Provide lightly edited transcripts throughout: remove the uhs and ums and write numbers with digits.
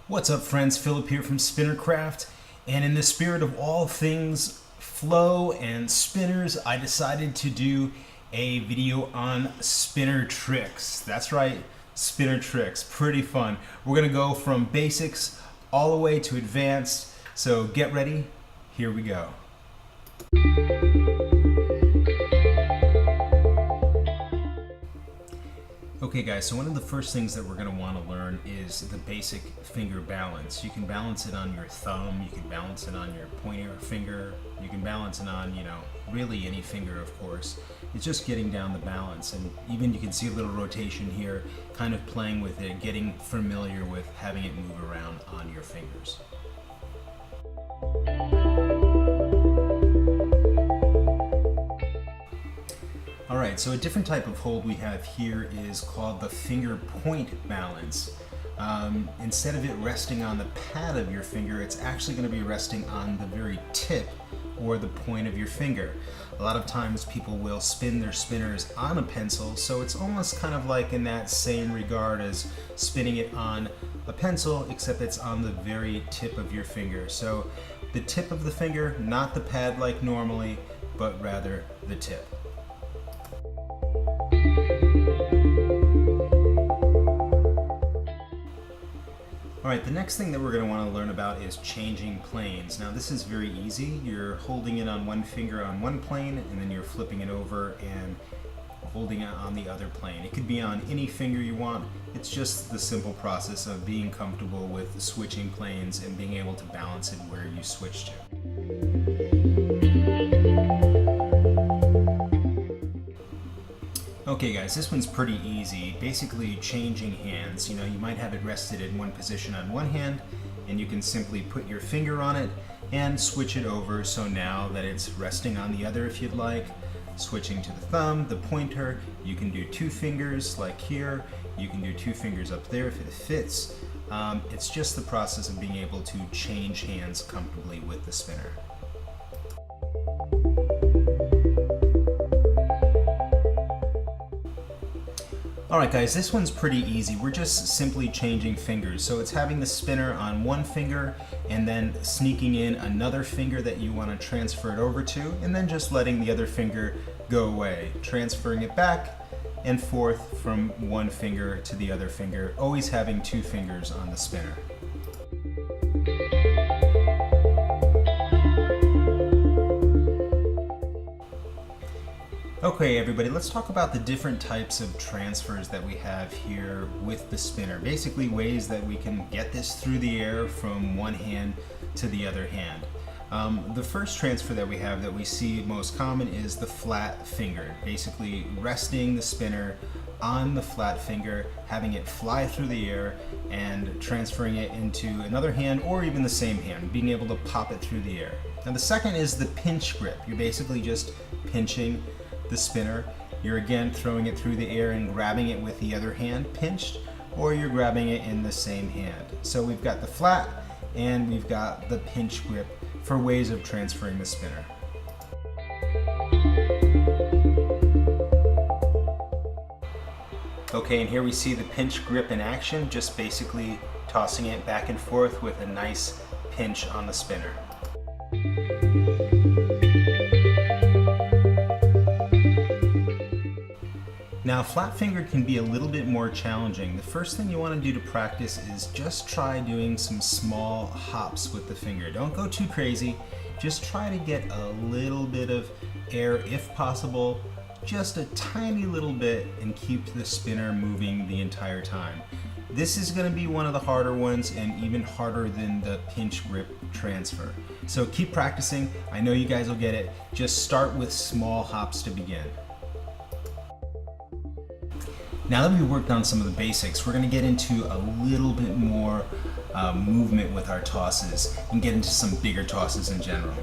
What's up, friends? Philip here from Spinnercraft, and in the spirit of all things flow and spinners, I decided to do a video on spinner tricks. That's right, spinner tricks. Pretty fun. We're gonna go from basics all the way to advanced, so get ready. Here we go. Okay guys, so one of the first things that we're going to want to learn is the basic finger balance. You can balance it on your thumb, you can balance it on your pointer finger, you can balance it on, really any finger, of course. It's just getting down the balance, and even you can see a little rotation here, kind of playing with it, getting familiar with having it move around on your fingers. Alright, so a different type of hold we have here is called the finger point balance. Instead of it resting on the pad of your finger, it's actually going to be resting on the very tip or the point of your finger. A lot of times people will spin their spinners on a pencil, so it's almost kind of like in that same regard as spinning it on a pencil, except it's on the very tip of your finger. So the tip of the finger, not the pad like normally, but rather the tip. Alright, the next thing that we're going to want to learn about is changing planes. Now this is very easy. You're holding it on one finger on one plane, and then you're flipping it over and holding it on the other plane. It could be on any finger you want. It's just the simple process of being comfortable with switching planes and being able to balance it where you switch to. Okay guys, this one's pretty easy. Basically changing hands. You might have it rested in one position on one hand, and you can simply put your finger on it and switch it over, so now that it's resting on the other if you'd like. Switching to the thumb, the pointer, you can do two fingers like here, you can do two fingers up there if it fits. It's just the process of being able to change hands comfortably with the spinner. Alright guys, this one's pretty easy. We're just simply changing fingers. So it's having the spinner on one finger and then sneaking in another finger that you want to transfer it over to, and then just letting the other finger go away. Transferring it back and forth from one finger to the other finger, always having two fingers on the spinner. Okay everybody, let's talk about the different types of transfers that we have here with the spinner. Basically ways that we can get this through the air from one hand to the other hand. The first transfer that we have that we see most common is the flat finger. Basically resting the spinner on the flat finger, having it fly through the air and transferring it into another hand or even the same hand, being able to pop it through the air. Now the second is the pinch grip. You're basically just pinching the spinner. You're again throwing it through the air and grabbing it with the other hand pinched, or you're grabbing it in the same hand. So we've got the flat and we've got the pinch grip for ways of transferring the spinner. Okay, and here we see the pinch grip in action, just basically tossing it back and forth with a nice pinch on the spinner. Now, flat finger can be a little bit more challenging. The first thing you want to do to practice is just try doing some small hops with the finger. Don't go too crazy. Just try to get a little bit of air if possible, just a tiny little bit, and keep the spinner moving the entire time. This is going to be one of the harder ones, and even harder than the pinch grip transfer. So keep practicing. I know you guys will get it. Just start with small hops to begin. Now that we've worked on some of the basics, we're going to get into a little bit more movement with our tosses and get into some bigger tosses in general.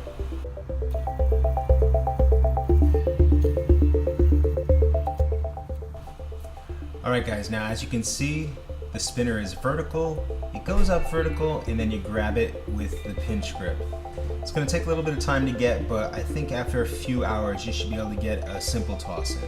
Alright guys, now as you can see, the spinner is vertical. It goes up vertical, and then you grab it with the pinch grip. It's going to take a little bit of time to get, but I think after a few hours you should be able to get a simple toss in.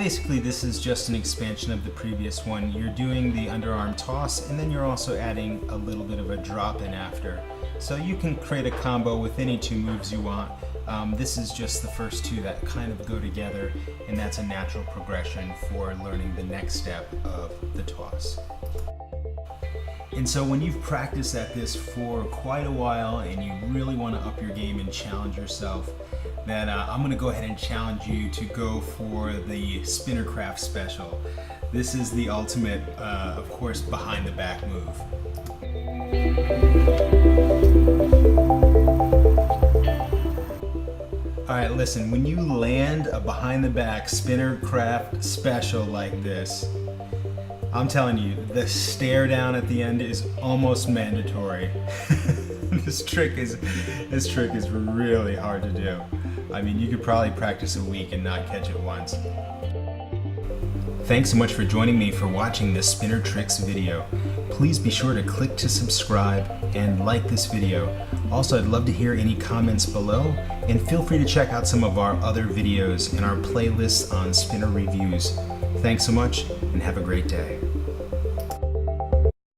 basically this is just an expansion of the previous one. You're doing the underarm toss and then you're also adding a little bit of a drop in after. So you can create a combo with any two moves you want. This is just the first two that kind of go together, and that's a natural progression for learning the next step of the toss. And so when you've practiced at this for quite a while and you really want to up your game and challenge yourself, then I'm going to go ahead and challenge you to go for the Spinner Craft Special. This is the ultimate, of course, behind the back move. Alright, listen, when you land a behind the back Spinner Craft Special like this, I'm telling you, the stare down at the end is almost mandatory. This trick is really hard to do. I mean, you could probably practice a week and not catch it once. Thanks so much for joining me for watching this Spinner Tricks video. Please be sure to click to subscribe and like this video. Also, I'd love to hear any comments below, and feel free to check out some of our other videos and our playlists on spinner reviews. Thanks so much and have a great day.